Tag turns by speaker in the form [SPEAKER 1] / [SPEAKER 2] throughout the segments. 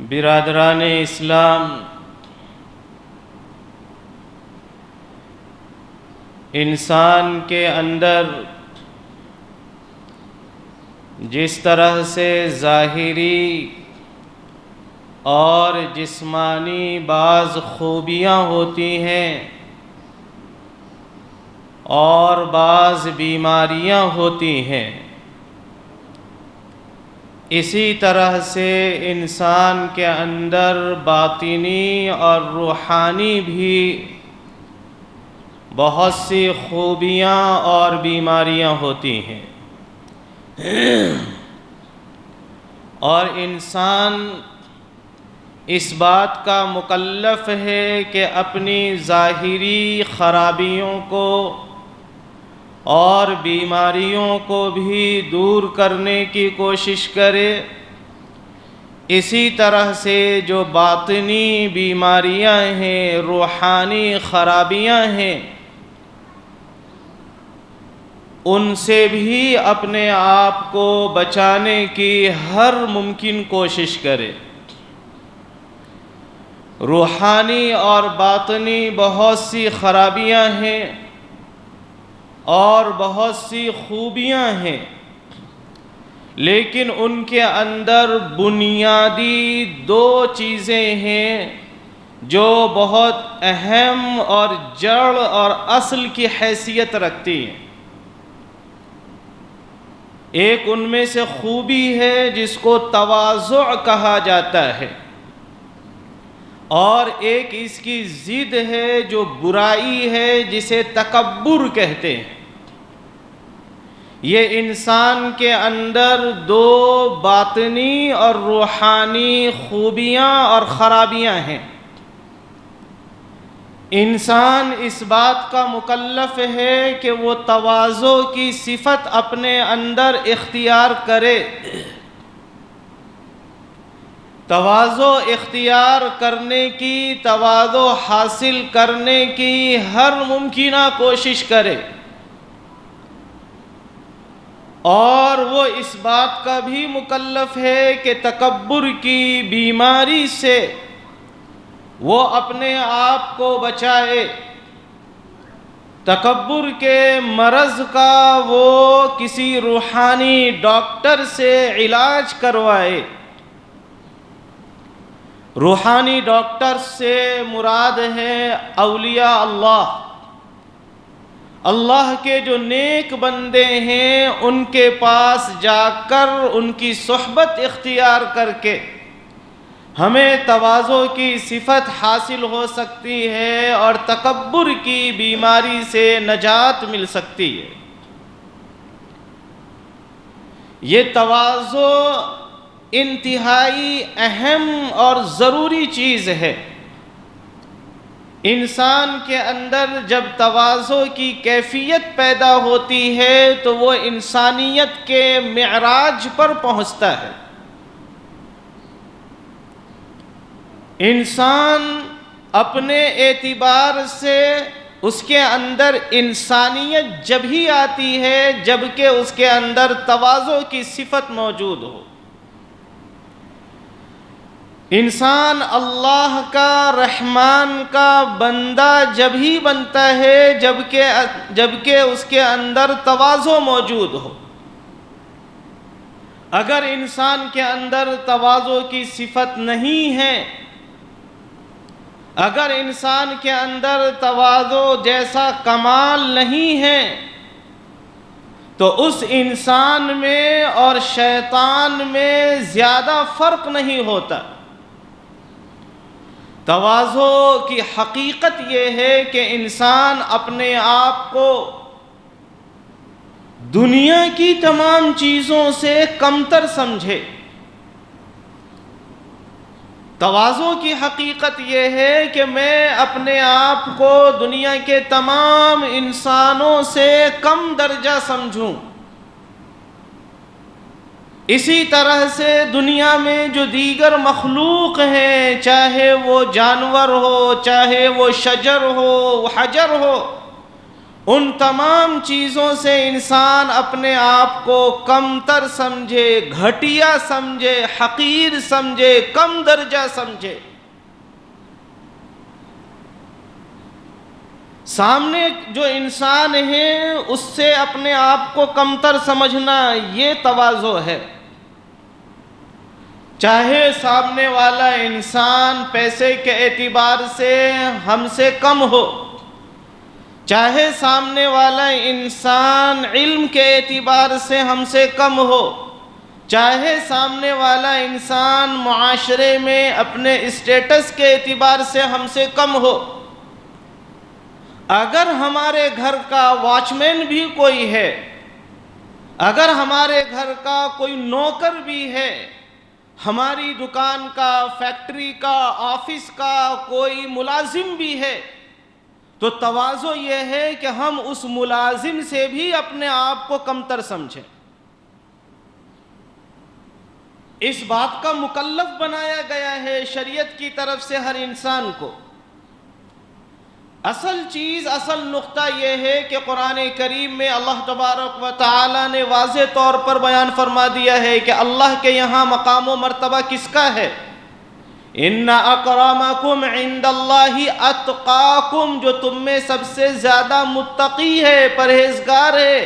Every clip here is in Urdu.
[SPEAKER 1] برادران اسلام، انسان کے اندر جس طرح سے ظاہری اور جسمانی بعض خوبیاں ہوتی ہیں اور بعض بیماریاں ہوتی ہیں، اسی طرح سے انسان کے اندر باطنی اور روحانی بھی بہت سی خوبیاں اور بیماریاں ہوتی ہیں، اور انسان اس بات کا مکلف ہے کہ اپنی ظاہری خرابیوں کو اور بیماریوں کو بھی دور کرنے کی کوشش کرے، اسی طرح سے جو باطنی بیماریاں ہیں، روحانی خرابیاں ہیں، ان سے بھی اپنے آپ کو بچانے کی ہر ممکن کوشش کرے۔ روحانی اور باطنی بہت سی خرابیاں ہیں اور بہت سی خوبیاں ہیں، لیکن ان کے اندر بنیادی دو چیزیں ہیں جو بہت اہم اور جڑ اور اصل کی حیثیت رکھتی ہیں۔ ایک ان میں سے خوبی ہے جس کو تواضع کہا جاتا ہے، اور ایک اس کی ضد ہے جو برائی ہے جسے تکبر کہتے ہیں۔ یہ انسان کے اندر دو باطنی اور روحانی خوبیاں اور خرابیاں ہیں۔ انسان اس بات کا مکلف ہے کہ وہ تواضع کی صفت اپنے اندر اختیار کرے۔ تواضع اختیار کرنے کی، تواضع حاصل کرنے کی ہر ممکنہ کوشش کرے، اور وہ اس بات کا بھی مکلف ہے کہ تکبر کی بیماری سے وہ اپنے آپ کو بچائے، تکبر کے مرض کا وہ کسی روحانی ڈاکٹر سے علاج کروائے۔ روحانی ڈاکٹر سے مراد ہے اولیاء اللہ، اللہ کے جو نیک بندے ہیں ان کے پاس جا کر ان کی صحبت اختیار کر کے ہمیں تواضع کی صفت حاصل ہو سکتی ہے اور تکبر کی بیماری سے نجات مل سکتی ہے۔ یہ تواضع انتہائی اہم اور ضروری چیز ہے۔ انسان کے اندر جب تواضع کی کیفیت پیدا ہوتی ہے تو وہ انسانیت کے معراج پر پہنچتا ہے۔ انسان اپنے اعتبار سے اس کے اندر انسانیت جب ہی آتی ہے جبکہ اس کے اندر تواضع کی صفت موجود ہو۔ انسان اللہ کا، رحمان کا بندہ جب ہی بنتا ہے جبکہ اس کے اندر تواضع موجود ہو۔ اگر انسان کے اندر تواضع کی صفت نہیں ہے، اگر انسان کے اندر تواضع جیسا کمال نہیں ہے، تو اس انسان میں اور شیطان میں زیادہ فرق نہیں ہوتا۔ تواضع کی حقیقت یہ ہے کہ انسان اپنے آپ کو دنیا کی تمام چیزوں سے کمتر سمجھے۔ تواضع کی حقیقت یہ ہے کہ میں اپنے آپ کو دنیا کے تمام انسانوں سے کم درجہ سمجھوں۔ اسی طرح سے دنیا میں جو دیگر مخلوق ہیں، چاہے وہ جانور ہو، چاہے وہ شجر ہو، حجر ہو، ان تمام چیزوں سے انسان اپنے آپ کو کمتر سمجھے، گھٹیا سمجھے، حقیر سمجھے، کم درجہ سمجھے۔ سامنے جو انسان ہے اس سے اپنے آپ کو کمتر سمجھنا، یہ تواضع ہے۔ چاہے سامنے والا انسان پیسے کے اعتبار سے ہم سے کم ہو، چاہے سامنے والا انسان علم کے اعتبار سے ہم سے کم ہو، چاہے سامنے والا انسان معاشرے میں اپنے اسٹیٹس کے اعتبار سے ہم سے کم ہو، اگر ہمارے گھر کا واچ مین بھی کوئی ہے، اگر ہمارے گھر کا کوئی نوکر بھی ہے، ہماری دکان کا، فیکٹری کا، آفس کا کوئی ملازم بھی ہے، تو تواضع یہ ہے کہ ہم اس ملازم سے بھی اپنے آپ کو کمتر سمجھیں۔ اس بات کا مکلف بنایا گیا ہے شریعت کی طرف سے ہر انسان کو۔ اصل چیز، اصل نقطہ یہ ہے کہ قرآن کریم میں اللہ تبارک و تعالی نے واضح طور پر بیان فرما دیا ہے کہ اللہ کے یہاں مقام و مرتبہ کس کا ہے؟ ان اکرمکم عند اللہ اتقاکم، جو تم میں سب سے زیادہ متقی ہے، پرہیزگار ہے،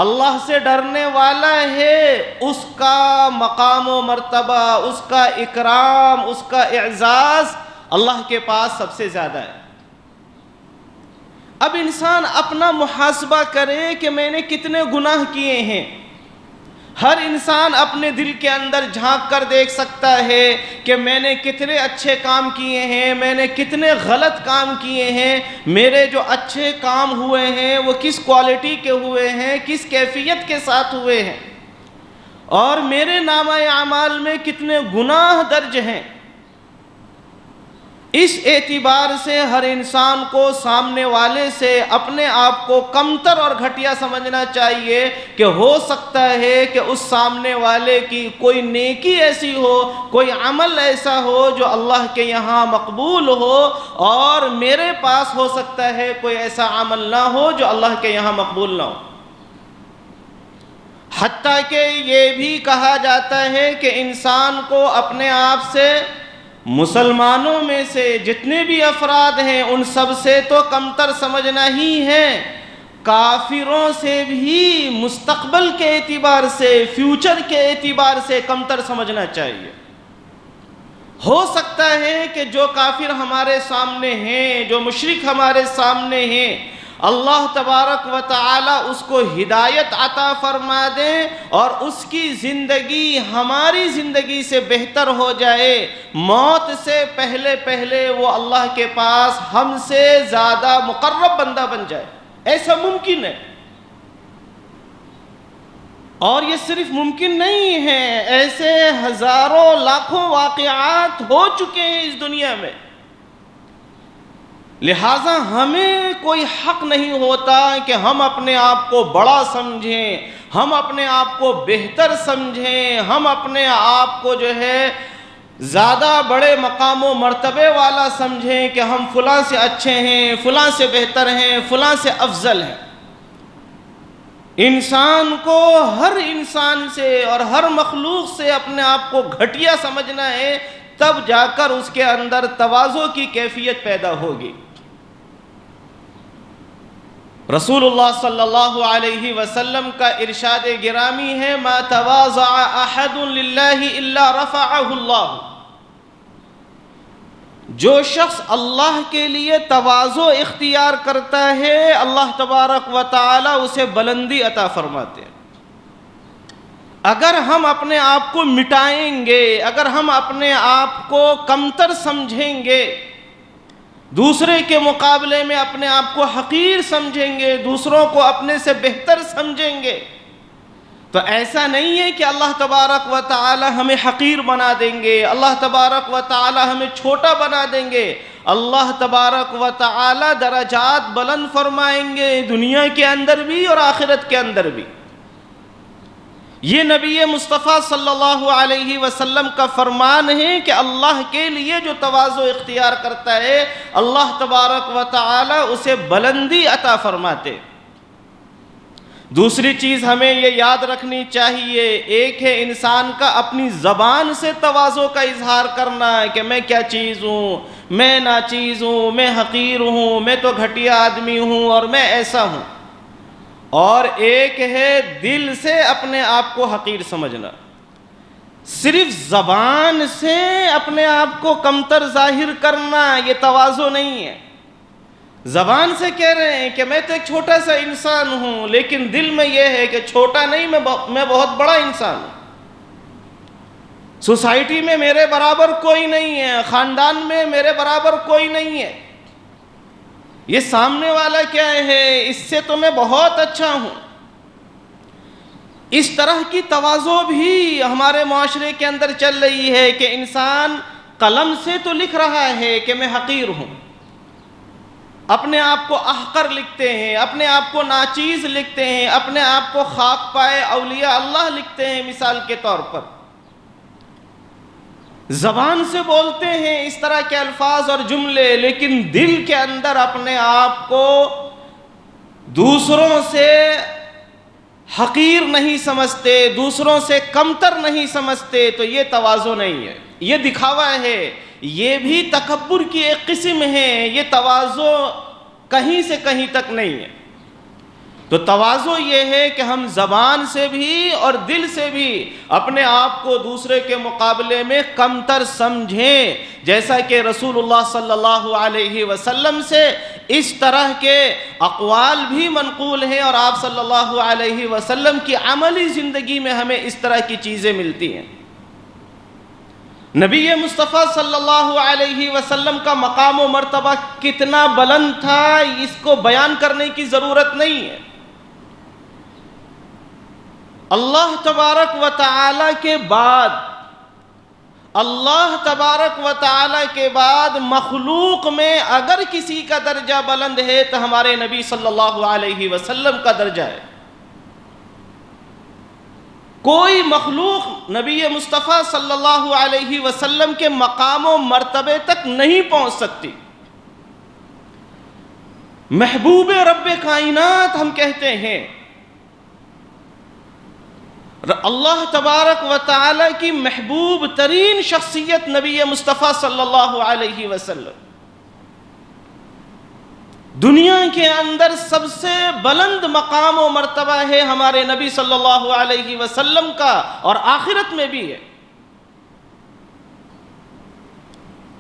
[SPEAKER 1] اللہ سے ڈرنے والا ہے، اس کا مقام و مرتبہ، اس کا اکرام، اس کا اعزاز اللہ کے پاس سب سے زیادہ ہے۔ اب انسان اپنا محاسبہ کرے کہ میں نے کتنے گناہ کیے ہیں۔ ہر انسان اپنے دل کے اندر جھانک کر دیکھ سکتا ہے کہ میں نے کتنے اچھے کام کیے ہیں، میں نے کتنے غلط کام کیے ہیں، میرے جو اچھے کام ہوئے ہیں وہ کس کوالٹی کے ہوئے ہیں، کس کیفیت کے ساتھ ہوئے ہیں، اور میرے نامہ اعمال میں کتنے گناہ درج ہیں۔ اس اعتبار سے ہر انسان کو سامنے والے سے اپنے آپ کو کمتر اور گھٹیا سمجھنا چاہیے کہ ہو سکتا ہے کہ اس سامنے والے کی کوئی نیکی ایسی ہو، کوئی عمل ایسا ہو جو اللہ کے یہاں مقبول ہو، اور میرے پاس ہو سکتا ہے کوئی ایسا عمل نہ ہو جو اللہ کے یہاں مقبول نہ ہو۔ حتیٰ کہ یہ بھی کہا جاتا ہے کہ انسان کو اپنے آپ سے، مسلمانوں میں سے جتنے بھی افراد ہیں ان سب سے تو کمتر سمجھنا ہی ہے، کافروں سے بھی مستقبل کے اعتبار سے، فیوچر کے اعتبار سے کمتر سمجھنا چاہیے۔ ہو سکتا ہے کہ جو کافر ہمارے سامنے ہیں، جو مشرک ہمارے سامنے ہیں، اللہ تبارک و تعالی اس کو ہدایت عطا فرما دیں اور اس کی زندگی ہماری زندگی سے بہتر ہو جائے، موت سے پہلے پہلے وہ اللہ کے پاس ہم سے زیادہ مقرب بندہ بن جائے، ایسا ممکن ہے۔ اور یہ صرف ممکن نہیں ہے، ایسے ہزاروں لاکھوں واقعات ہو چکے ہیں اس دنیا میں۔ لہٰذا ہمیں کوئی حق نہیں ہوتا کہ ہم اپنے آپ کو بڑا سمجھیں، ہم اپنے آپ کو بہتر سمجھیں، ہم اپنے آپ کو جو ہے زیادہ بڑے مقام و مرتبے والا سمجھیں کہ ہم فلاں سے اچھے ہیں، فلاں سے بہتر ہیں، فلاں سے افضل ہیں۔ انسان کو ہر انسان سے اور ہر مخلوق سے اپنے آپ کو گھٹیا سمجھنا ہے، تب جا کر اس کے اندر تواضع کی کیفیت پیدا ہوگی۔ رسول اللہ صلی اللہ علیہ وسلم کا ارشاد گرامی ہے، ما تواضع احد للہ الا رفعہ اللہ، جو شخص اللہ کے لیے تواضع اختیار کرتا ہے اللہ تبارک و تعالی اسے بلندی عطا فرماتے ہیں۔ اگر ہم اپنے آپ کو مٹائیں گے، اگر ہم اپنے آپ کو کمتر سمجھیں گے، دوسرے کے مقابلے میں اپنے آپ کو حقیر سمجھیں گے، دوسروں کو اپنے سے بہتر سمجھیں گے، تو ایسا نہیں ہے کہ اللہ تبارک و تعالی ہمیں حقیر بنا دیں گے، اللہ تبارک و تعالی ہمیں چھوٹا بنا دیں گے۔ اللہ تبارک و تعالی درجات بلند فرمائیں گے، دنیا کے اندر بھی اور آخرت کے اندر بھی۔ یہ نبی مصطفیٰ صلی اللہ علیہ وسلم کا فرمان ہے کہ اللہ کے لیے جو تواضع اختیار کرتا ہے اللہ تبارک و تعالی اسے بلندی عطا فرماتے۔ دوسری چیز ہمیں یہ یاد رکھنی چاہیے، ایک ہے انسان کا اپنی زبان سے تواضع کا اظہار کرنا کہ میں کیا چیز ہوں، میں ناچیز ہوں، میں حقیر ہوں، میں تو گھٹیا آدمی ہوں اور میں ایسا ہوں، اور ایک ہے دل سے اپنے آپ کو حقیر سمجھنا۔ صرف زبان سے اپنے آپ کو کمتر ظاہر کرنا یہ تواضع نہیں ہے۔ زبان سے کہہ رہے ہیں کہ میں تو ایک چھوٹا سا انسان ہوں، لیکن دل میں یہ ہے کہ چھوٹا نہیں، میں بہت بڑا انسان ہوں، سوسائٹی میں میرے برابر کوئی نہیں ہے، خاندان میں میرے برابر کوئی نہیں ہے، یہ سامنے والا کیا ہے، اس سے تو میں بہت اچھا ہوں۔ اس طرح کی تواضع بھی ہمارے معاشرے کے اندر چل رہی ہے کہ انسان قلم سے تو لکھ رہا ہے کہ میں حقیر ہوں، اپنے آپ کو احقر لکھتے ہیں، اپنے آپ کو ناچیز لکھتے ہیں، اپنے آپ کو خاک پائے اولیاء اللہ لکھتے ہیں مثال کے طور پر، زبان سے بولتے ہیں اس طرح کے الفاظ اور جملے، لیکن دل کے اندر اپنے آپ کو دوسروں سے حقیر نہیں سمجھتے، دوسروں سے کمتر نہیں سمجھتے، تو یہ تواضع نہیں ہے، یہ دکھاوا ہے، یہ بھی تکبر کی ایک قسم ہے، یہ تواضع کہیں سے کہیں تک نہیں ہے۔ تو تواضع یہ ہے کہ ہم زبان سے بھی اور دل سے بھی اپنے آپ کو دوسرے کے مقابلے میں کمتر سمجھیں، جیسا کہ رسول اللہ صلی اللہ علیہ وسلم سے اس طرح کے اقوال بھی منقول ہیں، اور آپ صلی اللہ علیہ وسلم کی عملی زندگی میں ہمیں اس طرح کی چیزیں ملتی ہیں۔ نبی مصطفیٰ صلی اللہ علیہ وسلم کا مقام و مرتبہ کتنا بلند تھا، اس کو بیان کرنے کی ضرورت نہیں ہے۔ اللہ تبارک و تعالی کے بعد، اللہ تبارک و تعالی کے بعد مخلوق میں اگر کسی کا درجہ بلند ہے تو ہمارے نبی صلی اللہ علیہ وسلم کا درجہ ہے۔ کوئی مخلوق نبی مصطفیٰ صلی اللہ علیہ وسلم کے مقام و مرتبے تک نہیں پہنچ سکتی۔ محبوب رب کائنات ہم کہتے ہیں، اللہ تبارک و تعالی کی محبوب ترین شخصیت نبی مصطفیٰ صلی اللہ علیہ وسلم، دنیا کے اندر سب سے بلند مقام و مرتبہ ہے ہمارے نبی صلی اللہ علیہ وسلم کا، اور آخرت میں بھی ہے۔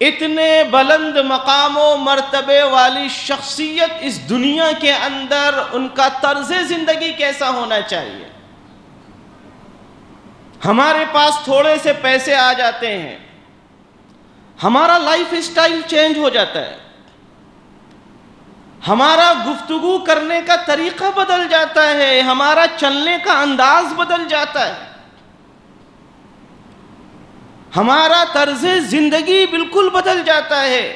[SPEAKER 1] اتنے بلند مقام و مرتبے والی شخصیت اس دنیا کے اندر ان کا طرز زندگی کیسا ہونا چاہیے؟ ہمارے پاس تھوڑے سے پیسے آ جاتے ہیں، ہمارا لائف اسٹائل چینج ہو جاتا ہے، ہمارا گفتگو کرنے کا طریقہ بدل جاتا ہے، ہمارا چلنے کا انداز بدل جاتا ہے، ہمارا طرز زندگی بالکل بدل جاتا ہے۔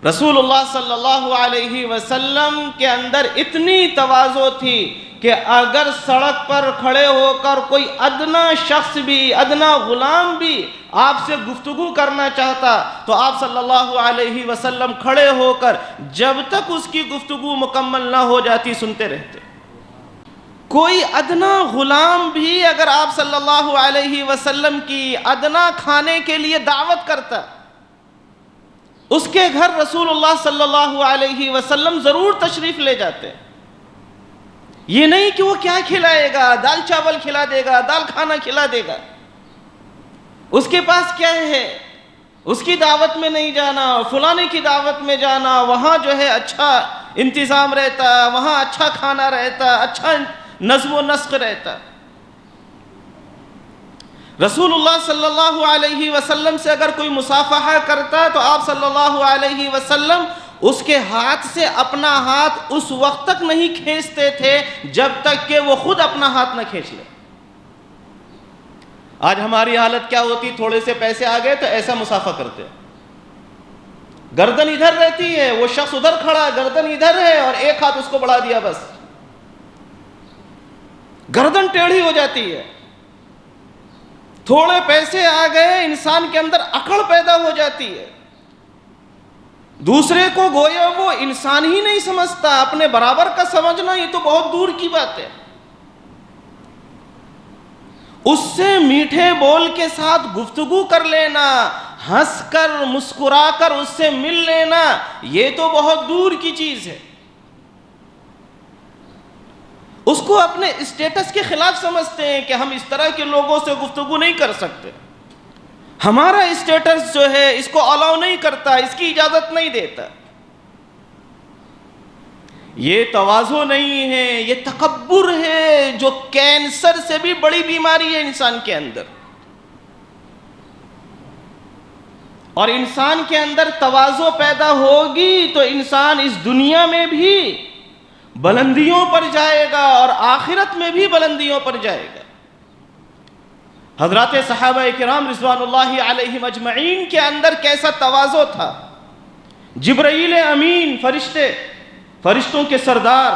[SPEAKER 1] رسول اللہ صلی اللہ علیہ وسلم کے اندر اتنی تواضع تھی کہ اگر سڑک پر کھڑے ہو کر کوئی ادنا شخص بھی، ادنا غلام بھی آپ سے گفتگو کرنا چاہتا تو آپ صلی اللہ علیہ وسلم کھڑے ہو کر جب تک اس کی گفتگو مکمل نہ ہو جاتی سنتے رہتے۔ کوئی ادنا غلام بھی اگر آپ صلی اللہ علیہ وسلم کی ادنا کھانے کے لیے دعوت کرتا، اس کے گھر رسول اللہ صلی اللہ علیہ وسلم ضرور تشریف لے جاتے۔ یہ نہیں کہ وہ کیا کھلائے گا، دال چاول کھلا دے گا، دال کھانا کھلا دے گا، اس کے پاس کیا ہے، اس کی دعوت میں نہیں جانا، فلانے کی دعوت میں جانا، وہاں جو ہے اچھا انتظام رہتا، وہاں اچھا کھانا رہتا، اچھا نظم و نسق رہتا۔ رسول اللہ صلی اللہ علیہ وسلم سے اگر کوئی مصافحہ کرتا تو آپ صلی اللہ علیہ وسلم اس کے ہاتھ سے اپنا ہاتھ اس وقت تک نہیں کھینچتے تھے جب تک کہ وہ خود اپنا ہاتھ نہ کھینچ لے۔ آج ہماری حالت کیا ہوتی، تھوڑے سے پیسے آ گئے تو ایسا مصافحہ کرتے، گردن ادھر رہتی ہے، وہ شخص ادھر کھڑا، گردن ادھر ہے اور ایک ہاتھ اس کو بڑھا دیا، بس گردن ٹیڑھی ہو جاتی ہے۔ تھوڑے پیسے آ گئے، انسان کے اندر اکڑ پیدا ہو جاتی ہے، دوسرے کو گویا وہ انسان ہی نہیں سمجھتا، اپنے برابر کا سمجھنا یہ تو بہت دور کی بات ہے۔ اس سے میٹھے بول کے ساتھ گفتگو کر لینا، ہنس کر مسکرا کر اس سے مل لینا، یہ تو بہت دور کی چیز ہے۔ اس کو اپنے اسٹیٹس کے خلاف سمجھتے ہیں کہ ہم اس طرح کے لوگوں سے گفتگو نہیں کر سکتے، ہمارا اسٹیٹس جو ہے اس کو الاؤ نہیں کرتا، اس کی اجازت نہیں دیتا۔ یہ تواضع نہیں ہے، یہ تکبر ہے، جو کینسر سے بھی بڑی بیماری ہے انسان کے اندر۔ اور انسان کے اندر تواضع پیدا ہوگی تو انسان اس دنیا میں بھی بلندیوں پر جائے گا اور آخرت میں بھی بلندیوں پر جائے گا۔ حضرات صحابہ کرام رضوان اللہ علیہم اجمعین کے اندر کیسا تواضع تھا۔ جبرائیل امین، فرشتوں کے سردار،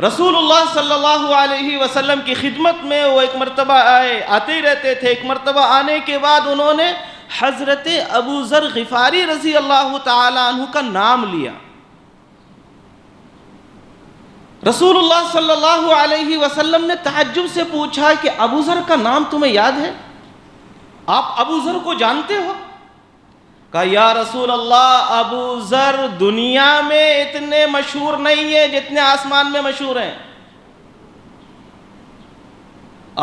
[SPEAKER 1] رسول اللہ صلی اللہ علیہ وسلم کی خدمت میں وہ ایک مرتبہ آتے ہی رہتے تھے۔ ایک مرتبہ آنے کے بعد انہوں نے حضرت ابو ذر غفاری رضی اللہ تعالی عنہ کا نام لیا۔ رسول اللہ صلی اللہ علیہ وسلم نے تعجب سے پوچھا کہ ابو ذر کا نام تمہیں یاد ہے؟ آپ ابو ذر کو جانتے ہو؟ کہا یا رسول اللہ، ابو ذر دنیا میں اتنے مشہور نہیں ہیں جتنے آسمان میں مشہور ہیں۔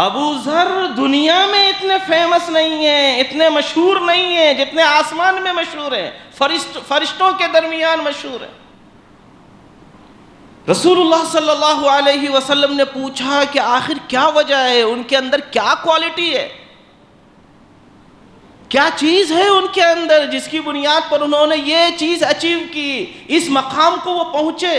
[SPEAKER 1] ابو ذر دنیا میں اتنے فیمس نہیں ہیں، اتنے مشہور نہیں ہیں جتنے آسمان میں مشہور ہیں، فرشتوں کے درمیان مشہور ہیں۔ رسول اللہ صلی اللہ علیہ وسلم نے پوچھا کہ آخر کیا وجہ ہے، ان کے اندر کیا کوالٹی ہے، کیا چیز ہے ان کے اندر جس کی بنیاد پر انہوں نے یہ چیز اچیو کی، اس مقام کو وہ پہنچے۔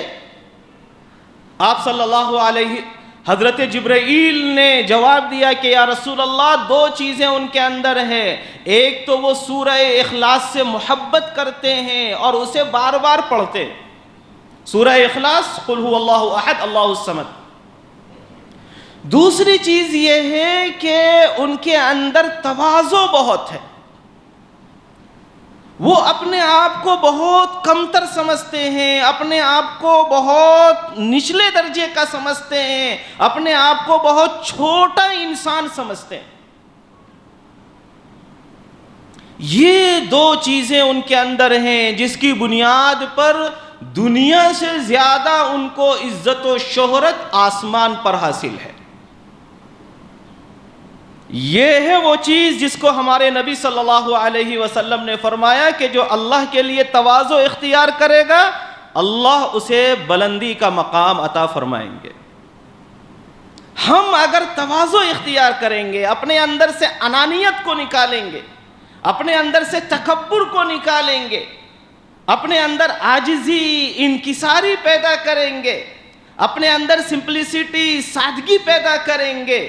[SPEAKER 1] آپ صلی اللہ علیہ حضرت جبرائیل نے جواب دیا کہ یا رسول اللہ، دو چیزیں ان کے اندر ہیں۔ ایک تو وہ سورہ اخلاص سے محبت کرتے ہیں اور اسے بار بار پڑھتے ہیں۔ سورہ اخلاص، قل هو اللہ احد اللہ الصمد۔ دوسری چیز یہ ہے کہ ان کے اندر تواضع بہت ہے، وہ اپنے آپ کو بہت کمتر سمجھتے ہیں، اپنے آپ کو بہت نچلے درجے کا سمجھتے ہیں، اپنے آپ کو بہت چھوٹا انسان سمجھتے ہیں۔ یہ دو چیزیں ان کے اندر ہیں جس کی بنیاد پر دنیا سے زیادہ ان کو عزت و شہرت آسمان پر حاصل ہے۔ یہ ہے وہ چیز جس کو ہمارے نبی صلی اللہ علیہ وسلم نے فرمایا کہ جو اللہ کے لیے تواضع اختیار کرے گا، اللہ اسے بلندی کا مقام عطا فرمائیں گے۔ ہم اگر تواضع اختیار کریں گے، اپنے اندر سے انانیت کو نکالیں گے، اپنے اندر سے تکبر کو نکالیں گے، اپنے اندر عاجزی، انکساری پیدا کریں گے، اپنے اندر سمپلسٹی، سادگی پیدا کریں گے،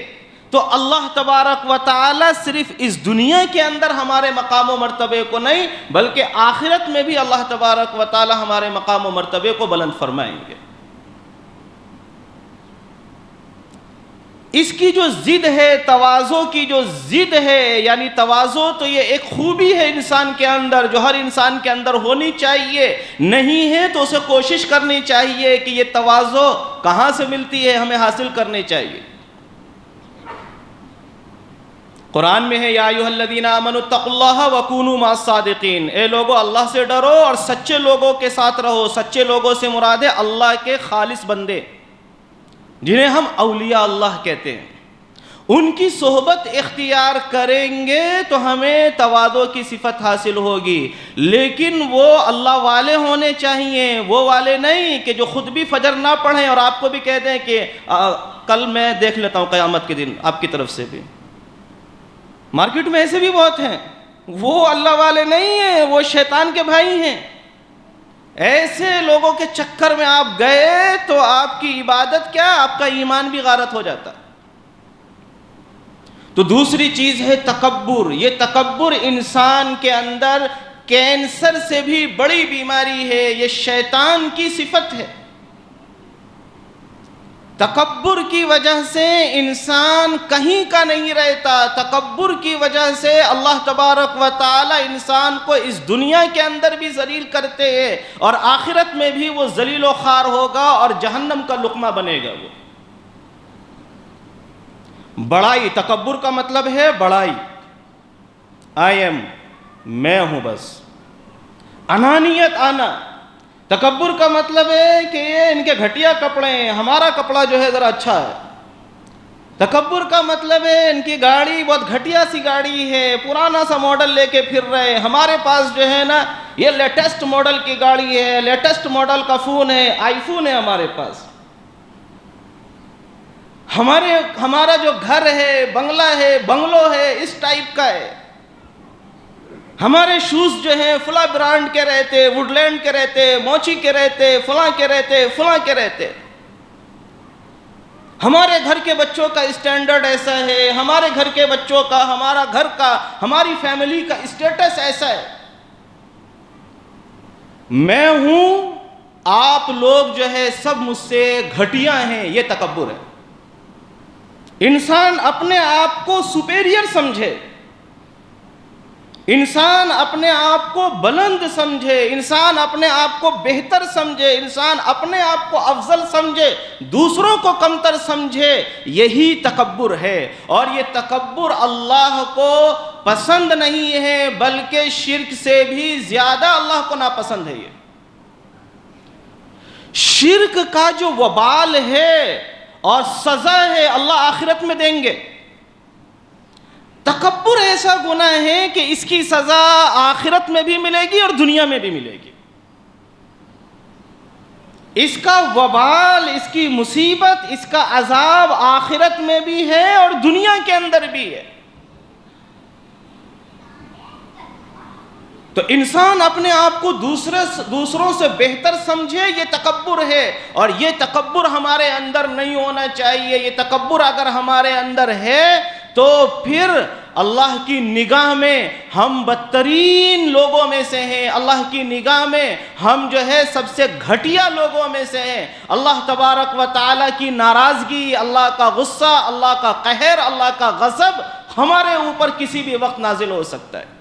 [SPEAKER 1] تو اللہ تبارک و تعالی صرف اس دنیا کے اندر ہمارے مقام و مرتبے کو نہیں بلکہ آخرت میں بھی اللہ تبارک و تعالی ہمارے مقام و مرتبے کو بلند فرمائیں گے۔ اس کی جو ضد ہے، تواضع کی جو ضد ہے، یعنی تواضع تو یہ ایک خوبی ہے انسان کے اندر جو ہر انسان کے اندر ہونی چاہیے، نہیں ہے تو اسے کوشش کرنی چاہیے کہ یہ تواضع کہاں سے ملتی ہے، ہمیں حاصل کرنی چاہیے۔ قرآن میں ہے یا ایھا الذین آمنوا اتقوا اللہ وکونوا مع الصادقین، اے لوگو اللہ سے ڈرو اور سچے لوگوں کے ساتھ رہو۔ سچے لوگوں سے مراد ہے اللہ کے خالص بندے، جنہیں ہم اولیاء اللہ کہتے ہیں۔ ان کی صحبت اختیار کریں گے تو ہمیں تواضع کی صفت حاصل ہوگی، لیکن وہ اللہ والے ہونے چاہیے، وہ والے نہیں کہ جو خود بھی فجر نہ پڑھیں اور آپ کو بھی کہہ دیں کہ کل میں دیکھ لیتا ہوں قیامت کے دن آپ کی طرف سے بھی۔ مارکیٹ میں ایسے بھی بہت ہیں، وہ اللہ والے نہیں ہیں، وہ شیطان کے بھائی ہیں۔ ایسے لوگوں کے چکر میں آپ گئے تو آپ کی عبادت کیا، آپ کا ایمان بھی غارت ہو جاتا۔ تو دوسری چیز ہے تکبر۔ یہ تکبر انسان کے اندر کینسر سے بھی بڑی بیماری ہے، یہ شیطان کی صفت ہے۔ تکبر کی وجہ سے انسان کہیں کا نہیں رہتا. تکبر کی وجہ سے اللہ تبارک و تعالی انسان کو اس دنیا کے اندر بھی ذلیل کرتے ہیں اور آخرت میں بھی وہ ذلیل و خوار ہوگا اور جہنم کا لقمہ بنے گا. وہ بڑائی، تکبر کا مطلب ہے بڑائی. میں ہوں بس. انانیت آنا. تکبر کا مطلب ہے کہ یہ ان کے گھٹیا کپڑے ہیں، ہمارا کپڑا جو ہے ذرا اچھا ہے. تکبر کا مطلب ہے ان کی گاڑی بہت گھٹیا سی گاڑی ہے، پرانا سا ماڈل لے کے پھر رہے، ہمارے پاس جو ہے نا یہ لیٹسٹ ماڈل کی گاڑی ہے، لیٹسٹ ماڈل کا فون ہے، آئی فون ہے ہمارے پاس. ہمارا جو گھر ہے، بنگلہ ہے، بنگلو ہے، اس ٹائپ کا ہے. ہمارے شوز جو ہیں فلاں برانڈ کے رہتے، ووڈ لینڈ کے رہتے، موچی کے رہتے، فلاں کے رہتے، فلاں کے رہتے. ہمارے گھر کے بچوں کا اسٹینڈرڈ ایسا ہے، ہمارے گھر کے بچوں کا، ہمارا گھر کا، ہماری فیملی کا اسٹیٹس ایسا ہے. میں ہوں، آپ لوگ جو ہے سب مجھ سے گھٹیا ہیں. یہ تکبر ہے. انسان اپنے آپ کو سپیریئر سمجھے، انسان اپنے آپ کو بلند سمجھے، انسان اپنے آپ کو بہتر سمجھے، انسان اپنے آپ کو افضل سمجھے، دوسروں کو کمتر سمجھے. یہی تکبر ہے. اور یہ تکبر اللہ کو پسند نہیں ہے، بلکہ شرک سے بھی زیادہ اللہ کو ناپسند ہے. یہ شرک کا جو وبال ہے اور سزا ہے اللہ آخرت میں دیں گے. تکبر ایسا گناہ ہے کہ اس کی سزا آخرت میں بھی ملے گی اور دنیا میں بھی ملے گی. اس کا وبال، اس کی مصیبت، اس کا عذاب آخرت میں بھی ہے اور دنیا کے اندر بھی ہے. تو انسان اپنے آپ کو دوسروں سے بہتر سمجھے، یہ تکبر ہے. اور یہ تکبر ہمارے اندر نہیں ہونا چاہیے. یہ تکبر اگر ہمارے اندر ہے تو پھر اللہ کی نگاہ میں ہم بدترین لوگوں میں سے ہیں. اللہ کی نگاہ میں ہم جو ہے سب سے گھٹیا لوگوں میں سے ہیں. اللہ تبارک و تعالیٰ کی ناراضگی، اللہ کا غصہ، اللہ کا قہر، اللہ کا غضب ہمارے اوپر کسی بھی وقت نازل ہو سکتا ہے.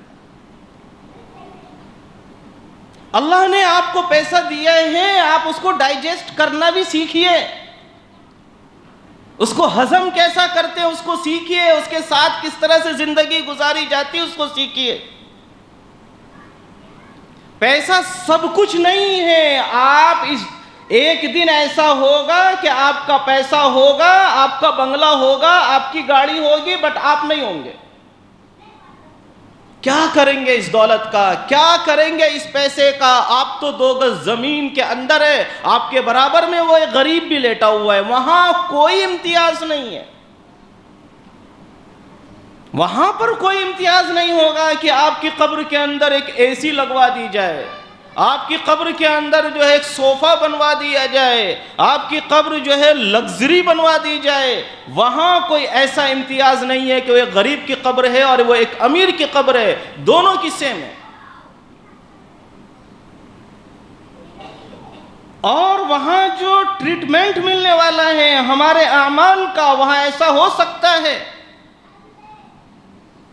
[SPEAKER 1] اللہ نے آپ کو پیسہ دیا ہے، آپ اس کو ڈائجسٹ کرنا بھی سیکھیے. اس کو ہضم کیسا کرتے ہیں اس کو سیکھیے. اس کے ساتھ کس طرح سے زندگی گزاری جاتی ہے اس کو سیکھیے. پیسہ سب کچھ نہیں ہے. آپ ایک دن ایسا ہوگا کہ آپ کا پیسہ ہوگا، آپ کا بنگلہ ہوگا، آپ کی گاڑی ہوگی، بٹ آپ نہیں ہوں گے. کیا کریں گے اس دولت کا؟ کیا کریں گے اس پیسے کا؟ آپ تو 2 گز زمین کے اندر ہے، آپ کے برابر میں وہ ایک غریب بھی لیٹا ہوا ہے. وہاں کوئی امتیاز نہیں ہے. وہاں پر کوئی امتیاز نہیں ہوگا کہ آپ کی قبر کے اندر ایک اے سی لگوا دی جائے، آپ کی قبر کے اندر جو ہے ایک صوفہ بنوا دیا جائے، آپ کی قبر جو ہے لگژری بنوا دی جائے. وہاں کوئی ایسا امتیاز نہیں ہے کہ وہ ایک غریب کی قبر ہے اور وہ ایک امیر کی قبر ہے. دونوں کی سیم ہے. اور وہاں جو ٹریٹمنٹ ملنے والا ہے ہمارے اعمال کا، وہاں ایسا ہو سکتا ہے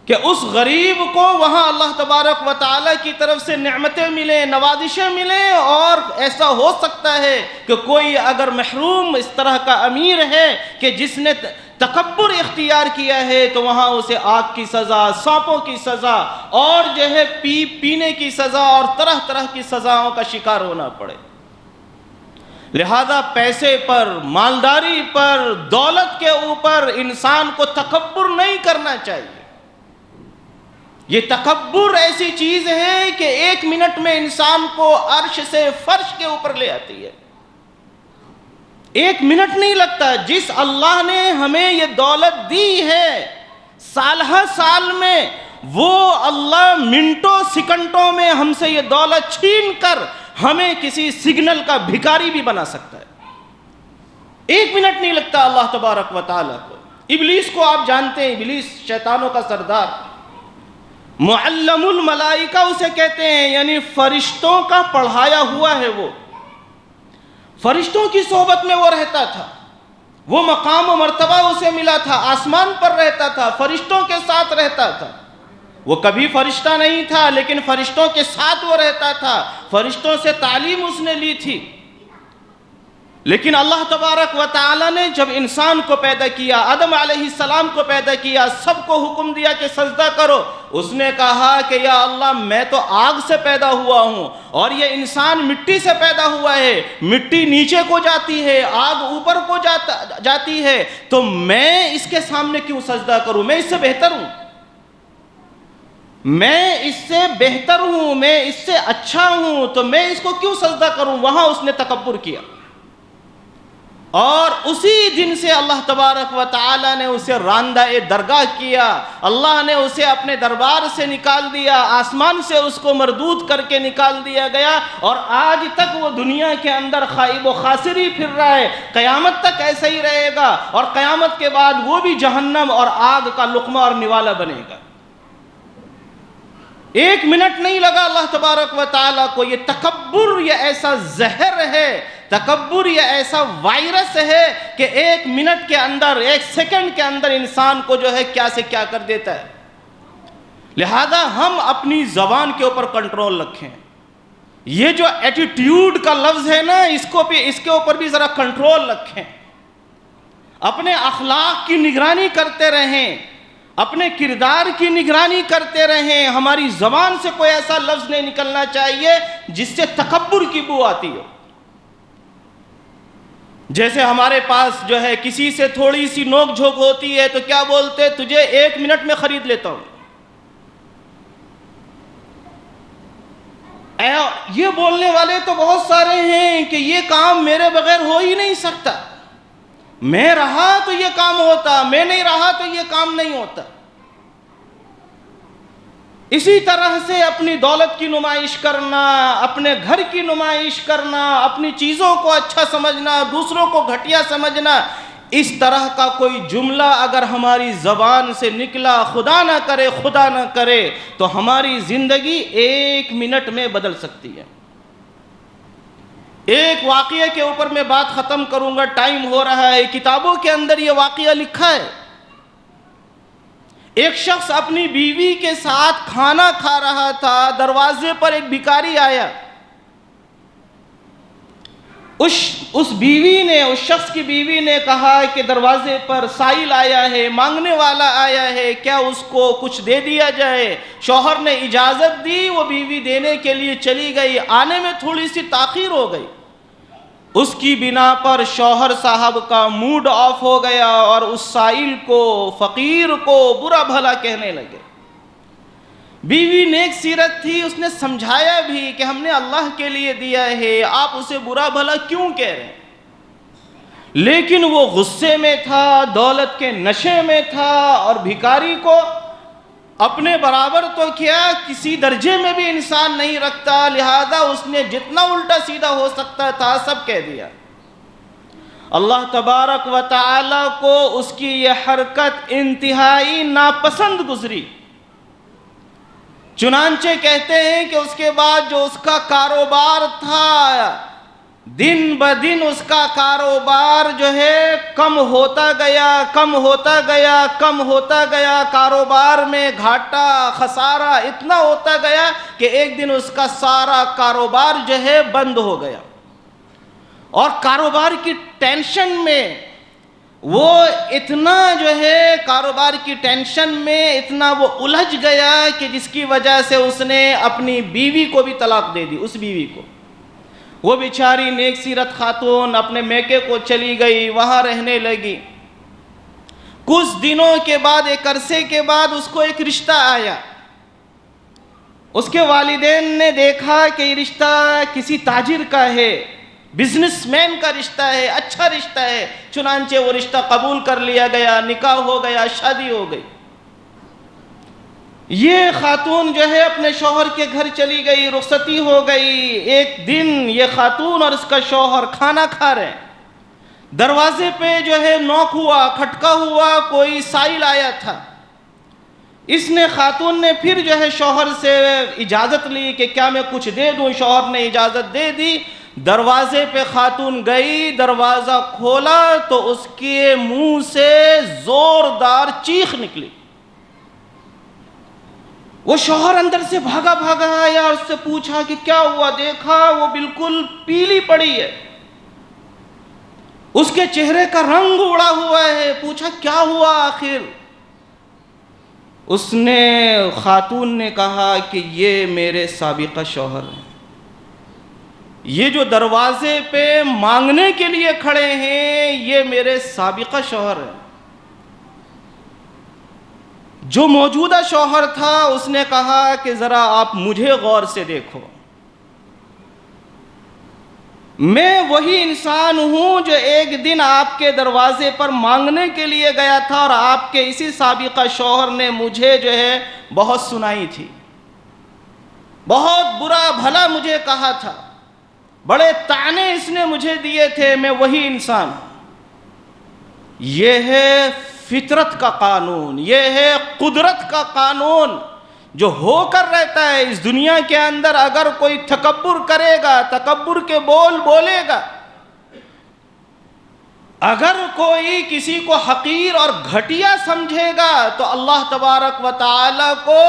[SPEAKER 1] کہ اس غریب کو وہاں اللہ تبارک و تعالیٰ کی طرف سے نعمتیں ملیں، نوازشیں ملیں. اور ایسا ہو سکتا ہے کہ کوئی اگر محروم اس طرح کا امیر ہے کہ جس نے تکبر اختیار کیا ہے تو وہاں اسے آگ کی سزا، سانپوں کی سزا اور جو ہے پینے کی سزا اور طرح طرح کی سزاؤں کا شکار ہونا پڑے. لہذا پیسے پر، مالداری پر، دولت کے اوپر انسان کو تکبر نہیں کرنا چاہیے. یہ تکبر ایسی چیز ہے کہ 1 منٹ میں انسان کو عرش سے فرش کے اوپر لے آتی ہے. 1 منٹ نہیں لگتا. جس اللہ نے ہمیں یہ دولت دی ہے سال ہر سال میں، وہ اللہ منٹوں سیکنڈوں میں ہم سے یہ دولت چھین کر ہمیں کسی سگنل کا بھکاری بھی بنا سکتا ہے. 1 منٹ نہیں لگتا اللہ تبارک و تعالیٰ کو. ابلیس کو آپ جانتے ہیں، ابلیس شیطانوں کا سردار، معلم الملائکہ اسے کہتے ہیں، یعنی فرشتوں کا پڑھایا ہوا ہے. وہ فرشتوں کی صحبت میں وہ رہتا تھا. وہ مقام و مرتبہ اسے ملا تھا، آسمان پر رہتا تھا، فرشتوں کے ساتھ رہتا تھا. وہ کبھی فرشتہ نہیں تھا لیکن فرشتوں کے ساتھ وہ رہتا تھا، فرشتوں سے تعلیم اس نے لی تھی. لیکن اللہ تبارک و تعالی نے جب انسان کو پیدا کیا، آدم علیہ السلام کو پیدا کیا، سب کو حکم دیا کہ سجدہ کرو. اس نے کہا کہ یا اللہ میں تو آگ سے پیدا ہوا ہوں اور یہ انسان مٹی سے پیدا ہوا ہے، مٹی نیچے کو جاتی ہے، آگ اوپر کو جاتی ہے، تو میں اس کے سامنے کیوں سجدہ کروں؟ میں اس سے بہتر ہوں، میں اس سے بہتر ہوں، میں اس سے اچھا ہوں، تو میں اس کو کیوں سجدہ کروں؟ وہاں اس نے تکبر کیا. اور اسی دن سے اللہ تبارک و تعالی نے اسے راندہ درگاہ کیا، اللہ نے اسے اپنے دربار سے نکال دیا، آسمان سے اس کو مردود کر کے نکال دیا گیا، اور آج تک وہ دنیا کے اندر خائب و خاسر ہی پھر رہا ہے. قیامت تک ایسا ہی رہے گا، اور قیامت کے بعد وہ بھی جہنم اور آگ کا لقمہ اور نوالا بنے گا. ایک منٹ نہیں لگا اللہ تبارک و تعالیٰ کو. یہ تکبر یہ ایسا زہر ہے، تکبر یہ ایسا وائرس ہے کہ ایک منٹ کے اندر، ایک سیکنڈ کے اندر انسان کو جو ہے کیا سے کیا کر دیتا ہے. لہذا ہم اپنی زبان کے اوپر کنٹرول رکھیں. یہ جو ایٹیٹیوڈ کا لفظ ہے نا، اس کے اوپر بھی ذرا کنٹرول رکھیں. اپنے اخلاق کی نگرانی کرتے رہیں، اپنے کردار کی نگرانی کرتے رہیں. ہماری زبان سے کوئی ایسا لفظ نہیں نکلنا چاہیے جس سے تکبر کی بو آتی ہو. جیسے ہمارے پاس جو ہے کسی سے تھوڑی سی نوک جھوک ہوتی ہے تو کیا بولتے؟ تجھے 1 منٹ میں خرید لیتا ہوں. یہ بولنے والے تو بہت سارے ہیں کہ یہ کام میرے بغیر ہو ہی نہیں سکتا، میں رہا تو یہ کام ہوتا، میں نہیں رہا تو یہ کام نہیں ہوتا. اسی طرح سے اپنی دولت کی نمائش کرنا، اپنے گھر کی نمائش کرنا، اپنی چیزوں کو اچھا سمجھنا، دوسروں کو گھٹیا سمجھنا، اس طرح کا کوئی جملہ اگر ہماری زبان سے نکلا، خدا نہ کرے تو ہماری زندگی 1 منٹ میں بدل سکتی ہے. ایک واقعے کے اوپر میں بات ختم کروں گا، ٹائم ہو رہا ہے. کتابوں کے اندر یہ واقعہ لکھا ہے. ایک شخص اپنی بیوی کے ساتھ کھانا کھا رہا تھا، دروازے پر ایک بھکاری آیا. اس شخص کی بیوی نے کہا کہ دروازے پر سائل آیا ہے، مانگنے والا آیا ہے، کیا اس کو کچھ دے دیا جائے؟ شوہر نے اجازت دی، وہ بیوی دینے کے لیے چلی گئی. آنے میں تھوڑی سی تاخیر ہو گئی. اس کی بنا پر شوہر صاحب کا موڈ آف ہو گیا اور اس سائل کو، فقیر کو برا بھلا کہنے لگے. بیوی نیک سیرت تھی، اس نے سمجھایا بھی کہ ہم نے اللہ کے لیے دیا ہے، آپ اسے برا بھلا کیوں کہہ رہے ہیں؟ لیکن وہ غصے میں تھا، دولت کے نشے میں تھا، اور بھکاری کو اپنے برابر تو کیا، کسی درجے میں بھی انسان نہیں رکھتا. لہذا اس نے جتنا الٹا سیدھا ہو سکتا تھا سب کہہ دیا. اللہ تبارک و تعالی کو اس کی یہ حرکت انتہائی ناپسند گزری. چنانچہ کہتے ہیں کہ اس کے بعد جو اس کا کاروبار تھا، دن بدن اس کا کاروبار جو ہے کم ہوتا گیا. کاروبار میں گھاٹا خسارہ اتنا ہوتا گیا کہ ایک دن اس کا سارا کاروبار جو ہے بند ہو گیا. اور کاروبار کی ٹینشن میں وہ کاروبار کی ٹینشن میں اتنا وہ الجھ گیا کہ جس کی وجہ سے اس نے اپنی بیوی کو بھی طلاق دے دی. اس بیوی کو، وہ بیچاری نیک سیرت خاتون اپنے میکے کو چلی گئی، وہاں رہنے لگی. کچھ دنوں کے بعد، ایک عرصے کے بعد اس کو ایک رشتہ آیا. اس کے والدین نے دیکھا کہ یہ رشتہ کسی تاجر کا ہے، بزنس مین کا رشتہ ہے، اچھا رشتہ ہے. چنانچہ وہ رشتہ قبول کر لیا گیا، نکاح ہو گیا، شادی ہو گئی. یہ خاتون جو ہے اپنے شوہر کے گھر چلی گئی، رخصتی ہو گئی. ایک دن یہ خاتون اور اس کا شوہر کھانا کھا رہے ہیں. دروازے پہ جو ہے نوک ہوا، کھٹکا ہوا، کوئی سائل آیا تھا. اس نے، خاتون نے پھر جو ہے شوہر سے اجازت لی کہ کیا میں کچھ دے دوں؟ شوہر نے اجازت دے دی. دروازے پہ خاتون گئی، دروازہ کھولا تو اس کے منہ سے زوردار چیخ نکلی۔ وہ شوہر اندر سے بھاگا بھاگا آیا اور اس سے پوچھا کہ کیا ہوا؟ دیکھا وہ بالکل پیلی پڑی ہے، اس کے چہرے کا رنگ اڑا ہوا ہے۔ پوچھا کیا ہوا آخر؟ اس نے خاتون نے کہا کہ یہ میرے سابقہ شوہر ہیں، یہ جو دروازے پہ مانگنے کے لیے کھڑے ہیں یہ میرے سابقہ شوہر ہیں۔ جو موجودہ شوہر تھا اس نے کہا کہ ذرا آپ مجھے غور سے دیکھو، میں وہی انسان ہوں جو ایک دن آپ کے دروازے پر مانگنے کے لیے گیا تھا اور آپ کے اسی سابقہ شوہر نے مجھے جو ہے بہت سنائی تھی، بہت برا بھلا مجھے کہا تھا، بڑے طعنے اس نے مجھے دیے تھے، میں وہی انسان ہوں۔ یہ ہے فطرت کا قانون، یہ ہے قدرت کا قانون جو ہو کر رہتا ہے اس دنیا کے اندر۔ اگر کوئی تکبر کرے گا، تکبر کے بول بولے گا، اگر کوئی کسی کو حقیر اور گھٹیا سمجھے گا تو اللہ تبارک و تعالی کو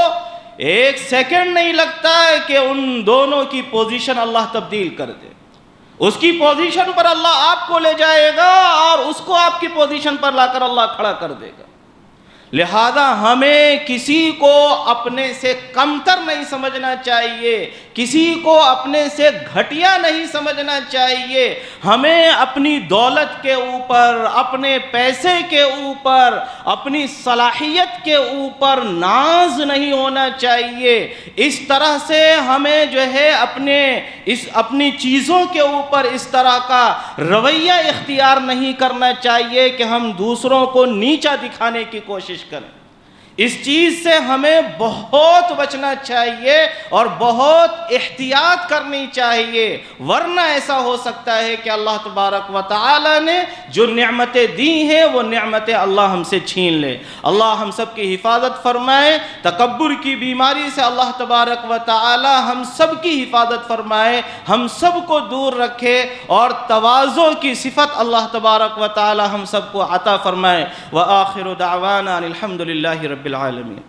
[SPEAKER 1] ایک سیکنڈ نہیں لگتا ہے کہ ان دونوں کی پوزیشن اللہ تبدیل کر دے۔ اس کی پوزیشن پر اللہ آپ کو لے جائے گا اور اس کو آپ کی پوزیشن پر لا کر اللہ کھڑا کر دے گا۔ لہذا ہمیں کسی کو اپنے سے کمتر نہیں سمجھنا چاہیے، کسی کو اپنے سے گھٹیا نہیں سمجھنا چاہیے۔ ہمیں اپنی دولت کے اوپر، اپنے پیسے کے اوپر، اپنی صلاحیت کے اوپر ناز نہیں ہونا چاہیے۔ اس طرح سے ہمیں جو ہے اپنی چیزوں کے اوپر اس طرح کا رویہ اختیار نہیں کرنا چاہیے کہ ہم دوسروں کو نیچا دکھانے کی کوشش کریں۔ اس چیز سے ہمیں بہت بچنا چاہیے اور بہت احتیاط کرنی چاہیے، ورنہ ایسا ہو سکتا ہے کہ اللہ تبارک و تعالی نے جو نعمتیں دی ہیں وہ نعمتیں اللہ ہم سے چھین لے۔ اللہ ہم سب کی حفاظت فرمائے، تکبر کی بیماری سے اللہ تبارک و تعالی ہم سب کی حفاظت فرمائے، ہم سب کو دور رکھے اور تواضع کی صفت اللہ تبارک و تعالی ہم سب کو عطا فرمائے۔ وآخر دعوانا الحمد للہ رب العالمین۔